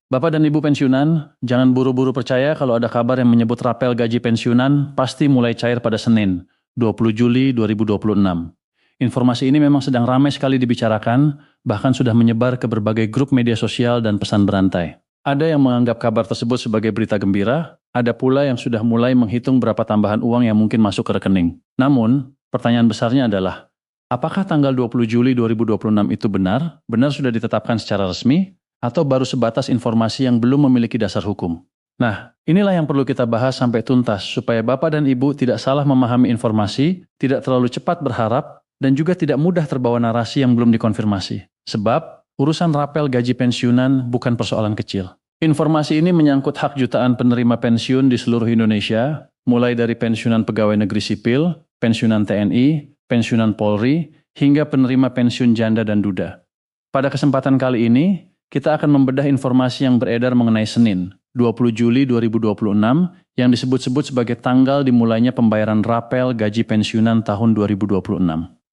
Bapak dan Ibu pensiunan, jangan buru-buru percaya kalau ada kabar yang menyebut rapel gaji pensiunan pasti mulai cair pada Senin, 20 Juli 2026. Informasi ini memang sedang ramai sekali dibicarakan, bahkan sudah menyebar ke berbagai grup media sosial dan pesan berantai. Ada yang menganggap kabar tersebut sebagai berita gembira, ada pula yang sudah mulai menghitung berapa tambahan uang yang mungkin masuk ke rekening. Namun, pertanyaan besarnya adalah, apakah tanggal 20 Juli 2026 itu benar? Benar sudah ditetapkan secara resmi? Atau baru sebatas informasi yang belum memiliki dasar hukum? Nah, inilah yang perlu kita bahas sampai tuntas supaya Bapak dan Ibu tidak salah memahami informasi, tidak terlalu cepat berharap, dan juga tidak mudah terbawa narasi yang belum dikonfirmasi. Sebab, urusan rapel gaji pensiunan bukan persoalan kecil. Informasi ini menyangkut hak jutaan penerima pensiun di seluruh Indonesia, mulai dari pensiunan pegawai negeri sipil, pensiunan TNI, pensiunan Polri, hingga penerima pensiun janda dan duda. Pada kesempatan kali ini, kita akan membedah informasi yang beredar mengenai Senin, 20 Juli 2026, yang disebut-sebut sebagai tanggal dimulainya pembayaran rapel gaji pensiunan tahun 2026.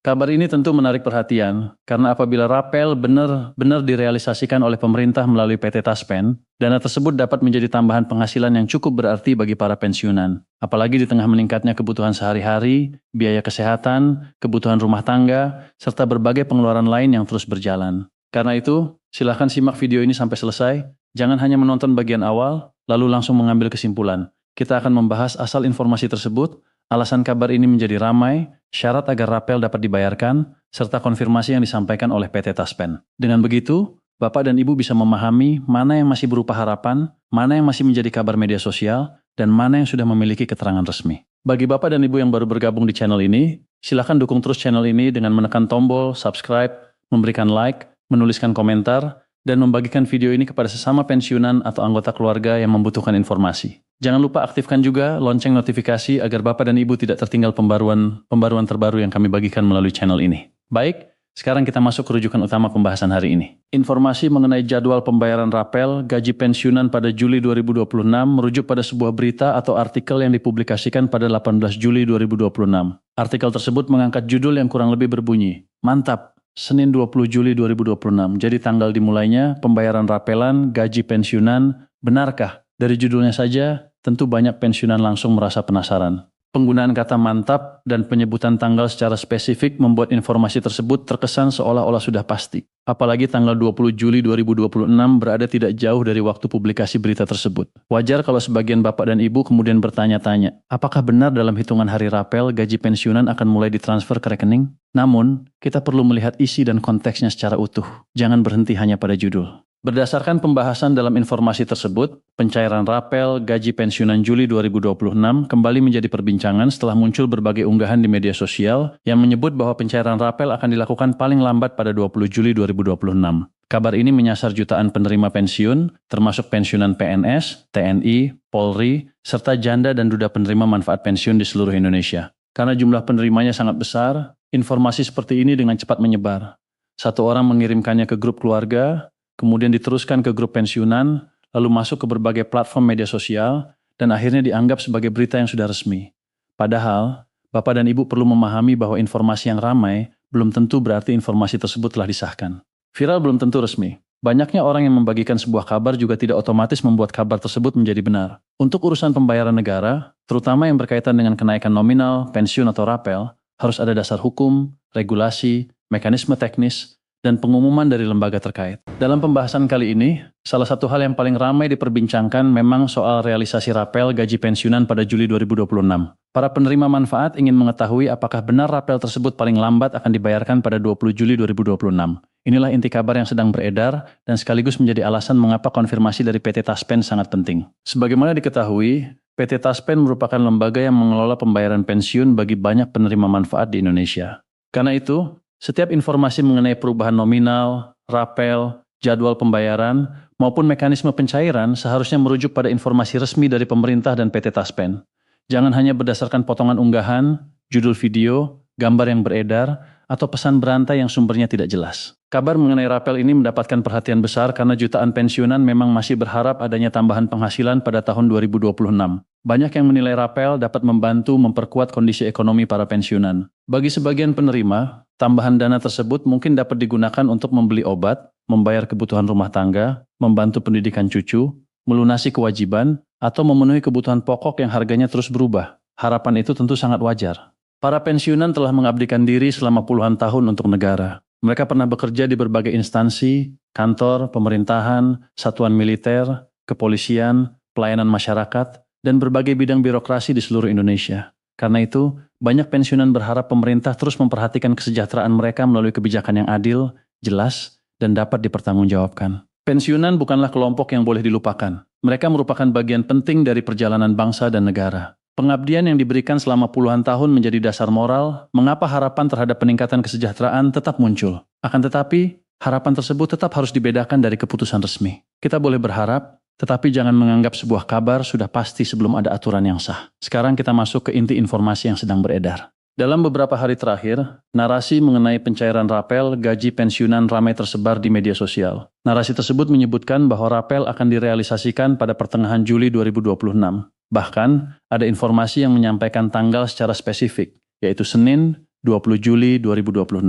Kabar ini tentu menarik perhatian, karena apabila rapel benar-benar direalisasikan oleh pemerintah melalui PT Taspen, dana tersebut dapat menjadi tambahan penghasilan yang cukup berarti bagi para pensiunan. Apalagi di tengah meningkatnya kebutuhan sehari-hari, biaya kesehatan, kebutuhan rumah tangga, serta berbagai pengeluaran lain yang terus berjalan. Karena itu, silahkan simak video ini sampai selesai, jangan hanya menonton bagian awal, lalu langsung mengambil kesimpulan. Kita akan membahas asal informasi tersebut, alasan kabar ini menjadi ramai, syarat agar rapel dapat dibayarkan, serta konfirmasi yang disampaikan oleh PT Taspen. Dengan begitu, Bapak dan Ibu bisa memahami mana yang masih berupa harapan, mana yang masih menjadi kabar media sosial, dan mana yang sudah memiliki keterangan resmi. Bagi Bapak dan Ibu yang baru bergabung di channel ini, silahkan dukung terus channel ini dengan menekan tombol subscribe, memberikan like, menuliskan komentar, dan membagikan video ini kepada sesama pensiunan atau anggota keluarga yang membutuhkan informasi. Jangan lupa aktifkan juga lonceng notifikasi agar Bapak dan Ibu tidak tertinggal pembaruan terbaru yang kami bagikan melalui channel ini. Baik, sekarang kita masuk ke rujukan utama pembahasan hari ini. Informasi mengenai jadwal pembayaran rapel gaji pensiunan pada Juli 2026 merujuk pada sebuah berita atau artikel yang dipublikasikan pada 18 Juli 2026. Artikel tersebut mengangkat judul yang kurang lebih berbunyi, "Mantap! Senin 20 Juli 2026, jadi tanggal dimulainya pembayaran rapelan gaji pensiunan, benarkah?" Dari judulnya saja, tentu banyak pensiunan langsung merasa penasaran. Penggunaan kata mantap dan penyebutan tanggal secara spesifik membuat informasi tersebut terkesan seolah-olah sudah pasti. Apalagi tanggal 20 Juli 2026 berada tidak jauh dari waktu publikasi berita tersebut. Wajar kalau sebagian Bapak dan Ibu kemudian bertanya-tanya, apakah benar dalam hitungan hari rapel gaji pensiunan akan mulai ditransfer ke rekening? Namun, kita perlu melihat isi dan konteksnya secara utuh. Jangan berhenti hanya pada judul. Berdasarkan pembahasan dalam informasi tersebut, pencairan rapel gaji pensiunan Juli 2026 kembali menjadi perbincangan setelah muncul berbagai unggahan di media sosial yang menyebut bahwa pencairan rapel akan dilakukan paling lambat pada 20 Juli 2026. Kabar ini menyasar jutaan penerima pensiun, termasuk pensiunan PNS, TNI, Polri, serta janda dan duda penerima manfaat pensiun di seluruh Indonesia. Karena jumlah penerimanya sangat besar, informasi seperti ini dengan cepat menyebar. Satu orang mengirimkannya ke grup keluarga, kemudian diteruskan ke grup pensiunan, lalu masuk ke berbagai platform media sosial, dan akhirnya dianggap sebagai berita yang sudah resmi. Padahal, Bapak dan Ibu perlu memahami bahwa informasi yang ramai belum tentu berarti informasi tersebut telah disahkan. Viral belum tentu resmi. Banyaknya orang yang membagikan sebuah kabar juga tidak otomatis membuat kabar tersebut menjadi benar. Untuk urusan pembayaran negara, terutama yang berkaitan dengan kenaikan nominal, pensiun atau rapel, harus ada dasar hukum, regulasi, mekanisme teknis, dan pengumuman dari lembaga terkait. Dalam pembahasan kali ini, salah satu hal yang paling ramai diperbincangkan memang soal realisasi rapel gaji pensiunan pada Juli 2026. Para penerima manfaat ingin mengetahui apakah benar rapel tersebut paling lambat akan dibayarkan pada 20 Juli 2026. Inilah inti kabar yang sedang beredar dan sekaligus menjadi alasan mengapa konfirmasi dari PT Taspen sangat penting. Sebagaimana diketahui, PT Taspen merupakan lembaga yang mengelola pembayaran pensiun bagi banyak penerima manfaat di Indonesia. Karena itu, setiap informasi mengenai perubahan nominal, rapel, jadwal pembayaran, maupun mekanisme pencairan seharusnya merujuk pada informasi resmi dari pemerintah dan PT Taspen. Jangan hanya berdasarkan potongan unggahan, judul video, gambar yang beredar, atau pesan berantai yang sumbernya tidak jelas. Kabar mengenai rapel ini mendapatkan perhatian besar karena jutaan pensiunan memang masih berharap adanya tambahan penghasilan pada tahun 2026. Banyak yang menilai rapel dapat membantu memperkuat kondisi ekonomi para pensiunan. Bagi sebagian penerima, Tambahan dana tersebut mungkin dapat digunakan untuk membeli obat, membayar kebutuhan rumah tangga, membantu pendidikan cucu, melunasi kewajiban, atau memenuhi kebutuhan pokok yang harganya terus berubah. Harapan itu tentu sangat wajar. Para pensiunan telah mengabdikan diri selama puluhan tahun untuk negara. Mereka pernah bekerja di berbagai instansi, kantor, pemerintahan, satuan militer, kepolisian, pelayanan masyarakat, dan berbagai bidang birokrasi di seluruh Indonesia. Karena itu, banyak pensiunan berharap pemerintah terus memperhatikan kesejahteraan mereka melalui kebijakan yang adil, jelas, dan dapat dipertanggungjawabkan. Pensiunan bukanlah kelompok yang boleh dilupakan. Mereka merupakan bagian penting dari perjalanan bangsa dan negara. Pengabdian yang diberikan selama puluhan tahun menjadi dasar moral, mengapa harapan terhadap peningkatan kesejahteraan tetap muncul. Akan tetapi, harapan tersebut tetap harus dibedakan dari keputusan resmi. Kita boleh berharap, tetapi jangan menganggap sebuah kabar sudah pasti sebelum ada aturan yang sah. Sekarang kita masuk ke inti informasi yang sedang beredar. Dalam beberapa hari terakhir, narasi mengenai pencairan rapel gaji pensiunan ramai tersebar di media sosial. Narasi tersebut menyebutkan bahwa rapel akan direalisasikan pada pertengahan Juli 2026. Bahkan, ada informasi yang menyampaikan tanggal secara spesifik, yaitu Senin 20 Juli 2026.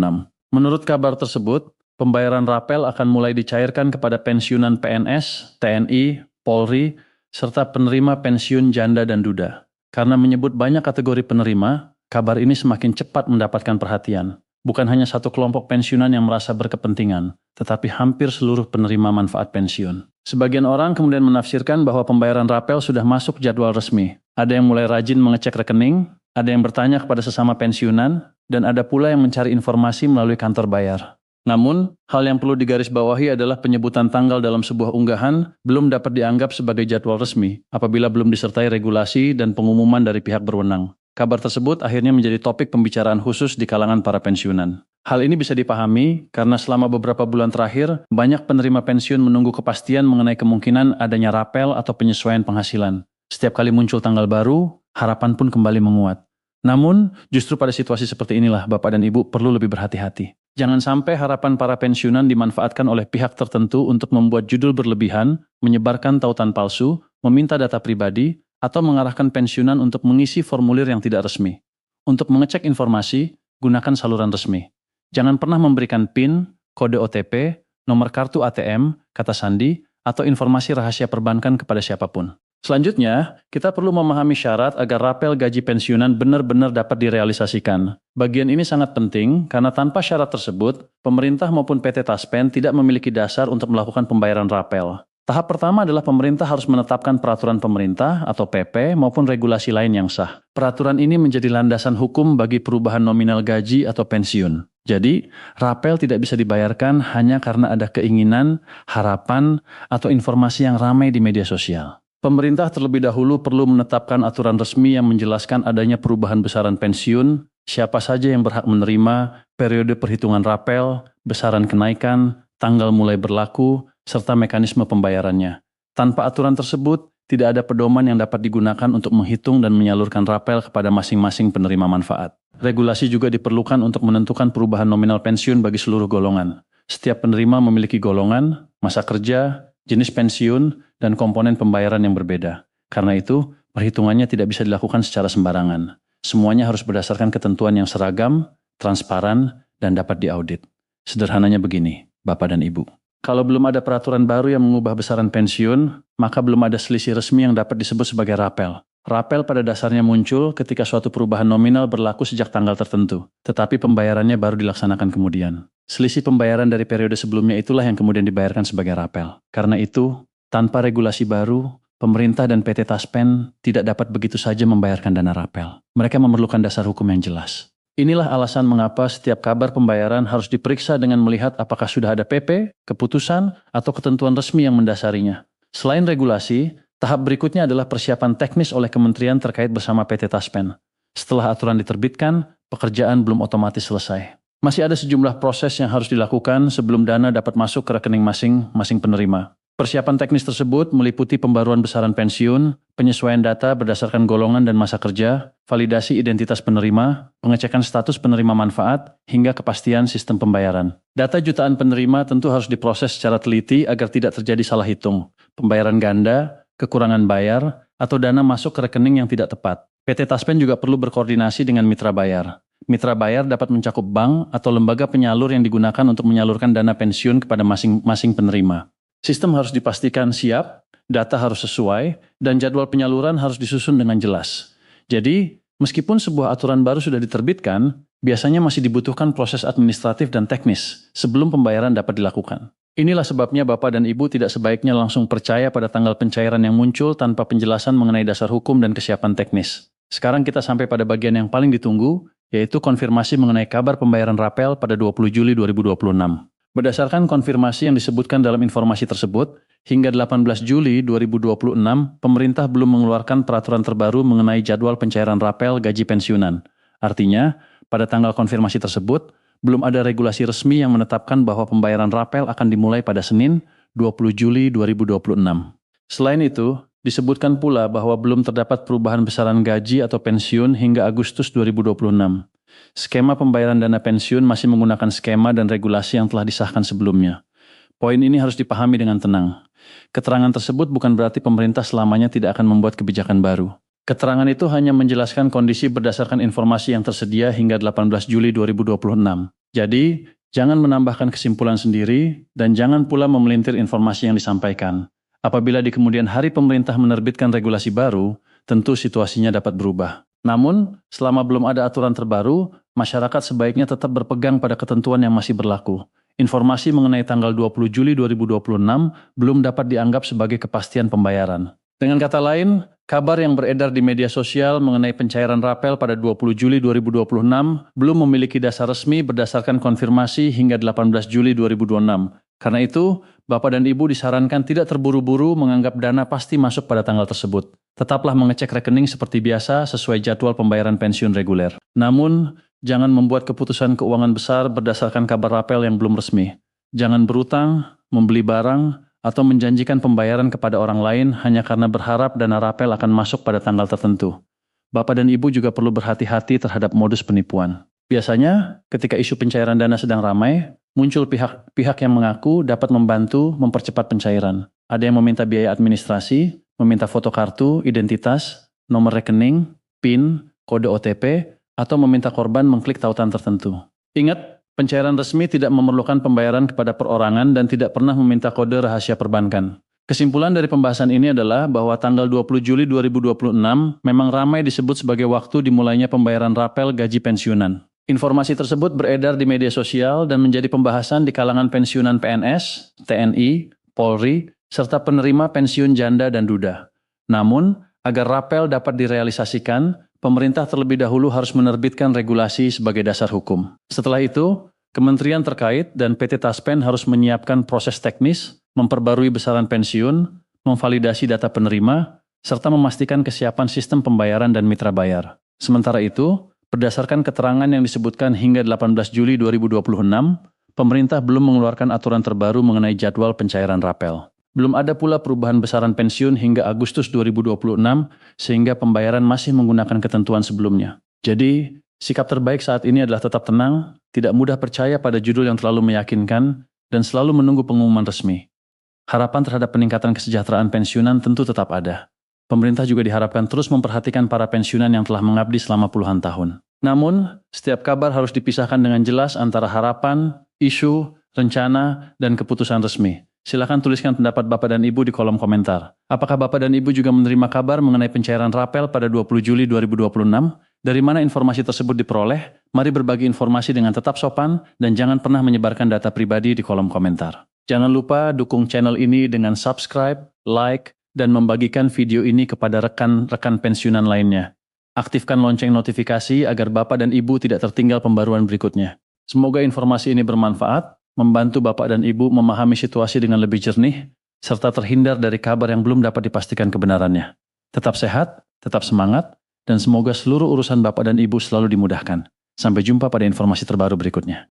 Menurut kabar tersebut, pembayaran rapel akan mulai dicairkan kepada pensiunan PNS, TNI, Polri, serta penerima pensiun janda dan duda. Karena menyebut banyak kategori penerima, kabar ini semakin cepat mendapatkan perhatian. Bukan hanya satu kelompok pensiunan yang merasa berkepentingan, tetapi hampir seluruh penerima manfaat pensiun. Sebagian orang kemudian menafsirkan bahwa pembayaran rapel sudah masuk jadwal resmi. Ada yang mulai rajin mengecek rekening, ada yang bertanya kepada sesama pensiunan, dan ada pula yang mencari informasi melalui kantor bayar. Namun, hal yang perlu digarisbawahi adalah penyebutan tanggal dalam sebuah unggahan belum dapat dianggap sebagai jadwal resmi apabila belum disertai regulasi dan pengumuman dari pihak berwenang. Kabar tersebut akhirnya menjadi topik pembicaraan khusus di kalangan para pensiunan. Hal ini bisa dipahami karena selama beberapa bulan terakhir, banyak penerima pensiun menunggu kepastian mengenai kemungkinan adanya rapel atau penyesuaian penghasilan. Setiap kali muncul tanggal baru, harapan pun kembali menguat. Namun, justru pada situasi seperti inilah Bapak dan Ibu perlu lebih berhati-hati. Jangan sampai harapan para pensiunan dimanfaatkan oleh pihak tertentu untuk membuat judul berlebihan, menyebarkan tautan palsu, meminta data pribadi, atau mengarahkan pensiunan untuk mengisi formulir yang tidak resmi. Untuk mengecek informasi, gunakan saluran resmi. Jangan pernah memberikan PIN, kode OTP, nomor kartu ATM, kata sandi, atau informasi rahasia perbankan kepada siapapun. Selanjutnya, kita perlu memahami syarat agar rapel gaji pensiunan benar-benar dapat direalisasikan. Bagian ini sangat penting karena tanpa syarat tersebut, pemerintah maupun PT Taspen tidak memiliki dasar untuk melakukan pembayaran rapel. Tahap pertama adalah pemerintah harus menetapkan peraturan pemerintah atau PP maupun regulasi lain yang sah. Peraturan ini menjadi landasan hukum bagi perubahan nominal gaji atau pensiun. Jadi, rapel tidak bisa dibayarkan hanya karena ada keinginan, harapan, atau informasi yang ramai di media sosial. Pemerintah terlebih dahulu perlu menetapkan aturan resmi yang menjelaskan adanya perubahan besaran pensiun, siapa saja yang berhak menerima, periode perhitungan rapel, besaran kenaikan, tanggal mulai berlaku, serta mekanisme pembayarannya. Tanpa aturan tersebut, tidak ada pedoman yang dapat digunakan untuk menghitung dan menyalurkan rapel kepada masing-masing penerima manfaat. Regulasi juga diperlukan untuk menentukan perubahan nominal pensiun bagi seluruh golongan. Setiap penerima memiliki golongan, masa kerja, jenis pensiun, dan komponen pembayaran yang berbeda. Karena itu, perhitungannya tidak bisa dilakukan secara sembarangan. Semuanya harus berdasarkan ketentuan yang seragam, transparan, dan dapat diaudit. Sederhananya begini, Bapak dan Ibu. Kalau belum ada peraturan baru yang mengubah besaran pensiun, maka belum ada selisih resmi yang dapat disebut sebagai rapel. Rapel pada dasarnya muncul ketika suatu perubahan nominal berlaku sejak tanggal tertentu, tetapi pembayarannya baru dilaksanakan kemudian. Selisih pembayaran dari periode sebelumnya itulah yang kemudian dibayarkan sebagai rapel. Karena itu, tanpa regulasi baru, pemerintah dan PT Taspen tidak dapat begitu saja membayarkan dana rapel. Mereka memerlukan dasar hukum yang jelas. Inilah alasan mengapa setiap kabar pembayaran harus diperiksa dengan melihat apakah sudah ada PP, keputusan, atau ketentuan resmi yang mendasarinya. Selain regulasi, tahap berikutnya adalah persiapan teknis oleh kementerian terkait bersama PT Taspen. Setelah aturan diterbitkan, pekerjaan belum otomatis selesai. Masih ada sejumlah proses yang harus dilakukan sebelum dana dapat masuk ke rekening masing-masing penerima. Persiapan teknis tersebut meliputi pembaruan besaran pensiun, penyesuaian data berdasarkan golongan dan masa kerja, validasi identitas penerima, pengecekan status penerima manfaat, hingga kepastian sistem pembayaran. Data jutaan penerima tentu harus diproses secara teliti agar tidak terjadi salah hitung, pembayaran ganda, kekurangan bayar, atau dana masuk ke rekening yang tidak tepat. PT Taspen juga perlu berkoordinasi dengan mitra bayar. Mitra bayar dapat mencakup bank atau lembaga penyalur yang digunakan untuk menyalurkan dana pensiun kepada masing-masing penerima. Sistem harus dipastikan siap, data harus sesuai, dan jadwal penyaluran harus disusun dengan jelas. Jadi, meskipun sebuah aturan baru sudah diterbitkan, biasanya masih dibutuhkan proses administratif dan teknis sebelum pembayaran dapat dilakukan. Inilah sebabnya Bapak dan Ibu tidak sebaiknya langsung percaya pada tanggal pencairan yang muncul tanpa penjelasan mengenai dasar hukum dan kesiapan teknis. Sekarang kita sampai pada bagian yang paling ditunggu, yaitu konfirmasi mengenai kabar pembayaran rapel pada 20 Juli 2026. Berdasarkan konfirmasi yang disebutkan dalam informasi tersebut, hingga 18 Juli 2026, pemerintah belum mengeluarkan peraturan terbaru mengenai jadwal pencairan rapel gaji pensiunan. Artinya, pada tanggal konfirmasi tersebut, belum ada regulasi resmi yang menetapkan bahwa pembayaran rapel akan dimulai pada Senin, 20 Juli 2026. Selain itu, disebutkan pula bahwa belum terdapat perubahan besaran gaji atau pensiun hingga Agustus 2026. Skema pembayaran dana pensiun masih menggunakan skema dan regulasi yang telah disahkan sebelumnya. Poin ini harus dipahami dengan tenang. Keterangan tersebut bukan berarti pemerintah selamanya tidak akan membuat kebijakan baru. Keterangan itu hanya menjelaskan kondisi berdasarkan informasi yang tersedia hingga 18 Juli 2026. Jadi, jangan menambahkan kesimpulan sendiri dan jangan pula memelintir informasi yang disampaikan. Apabila di kemudian hari pemerintah menerbitkan regulasi baru, tentu situasinya dapat berubah. Namun, selama belum ada aturan terbaru, masyarakat sebaiknya tetap berpegang pada ketentuan yang masih berlaku. Informasi mengenai tanggal 20 Juli 2026 belum dapat dianggap sebagai kepastian pembayaran. Dengan kata lain, kabar yang beredar di media sosial mengenai pencairan rapel pada 20 Juli 2026 belum memiliki dasar resmi berdasarkan konfirmasi hingga 18 Juli 2026. Karena itu, Bapak dan Ibu disarankan tidak terburu-buru menganggap dana pasti masuk pada tanggal tersebut. Tetaplah mengecek rekening seperti biasa sesuai jadwal pembayaran pensiun reguler. Namun, jangan membuat keputusan keuangan besar berdasarkan kabar rapel yang belum resmi. Jangan berutang, membeli barang, atau menjanjikan pembayaran kepada orang lain hanya karena berharap dana rapel akan masuk pada tanggal tertentu. Bapak dan Ibu juga perlu berhati-hati terhadap modus penipuan. Biasanya, ketika isu pencairan dana sedang ramai, muncul pihak yang mengaku dapat membantu mempercepat pencairan. Ada yang meminta biaya administrasi, meminta foto kartu, identitas, nomor rekening, PIN, kode OTP, atau meminta korban mengklik tautan tertentu. Ingat, pencairan resmi tidak memerlukan pembayaran kepada perorangan dan tidak pernah meminta kode rahasia perbankan. Kesimpulan dari pembahasan ini adalah bahwa tanggal 20 Juli 2026 memang ramai disebut sebagai waktu dimulainya pembayaran rapel gaji pensiunan. Informasi tersebut beredar di media sosial dan menjadi pembahasan di kalangan pensiunan PNS, TNI, Polri, serta penerima pensiun janda dan duda. Namun, agar rapel dapat direalisasikan, pemerintah terlebih dahulu harus menerbitkan regulasi sebagai dasar hukum. Setelah itu, kementerian terkait dan PT Taspen harus menyiapkan proses teknis, memperbarui besaran pensiun, memvalidasi data penerima, serta memastikan kesiapan sistem pembayaran dan mitra bayar. Sementara itu, berdasarkan keterangan yang disebutkan hingga 18 Juli 2026, pemerintah belum mengeluarkan aturan terbaru mengenai jadwal pencairan rapel. Belum ada pula perubahan besaran pensiun hingga Agustus 2026, sehingga pembayaran masih menggunakan ketentuan sebelumnya. Jadi, sikap terbaik saat ini adalah tetap tenang, tidak mudah percaya pada judul yang terlalu meyakinkan, dan selalu menunggu pengumuman resmi. Harapan terhadap peningkatan kesejahteraan pensiunan tentu tetap ada. Pemerintah juga diharapkan terus memperhatikan para pensiunan yang telah mengabdi selama puluhan tahun. Namun, setiap kabar harus dipisahkan dengan jelas antara harapan, isu, rencana, dan keputusan resmi. Silakan tuliskan pendapat Bapak dan Ibu di kolom komentar. Apakah Bapak dan Ibu juga menerima kabar mengenai pencairan rapel pada 20 Juli 2026? Dari mana informasi tersebut diperoleh? Mari berbagi informasi dengan tetap sopan dan jangan pernah menyebarkan data pribadi di kolom komentar. Jangan lupa dukung channel ini dengan subscribe, like, dan membagikan video ini kepada rekan-rekan pensiunan lainnya. Aktifkan lonceng notifikasi agar Bapak dan Ibu tidak tertinggal pembaruan berikutnya. Semoga informasi ini bermanfaat, membantu Bapak dan Ibu memahami situasi dengan lebih jernih, serta terhindar dari kabar yang belum dapat dipastikan kebenarannya. Tetap sehat, tetap semangat, dan semoga seluruh urusan Bapak dan Ibu selalu dimudahkan. Sampai jumpa pada informasi terbaru berikutnya.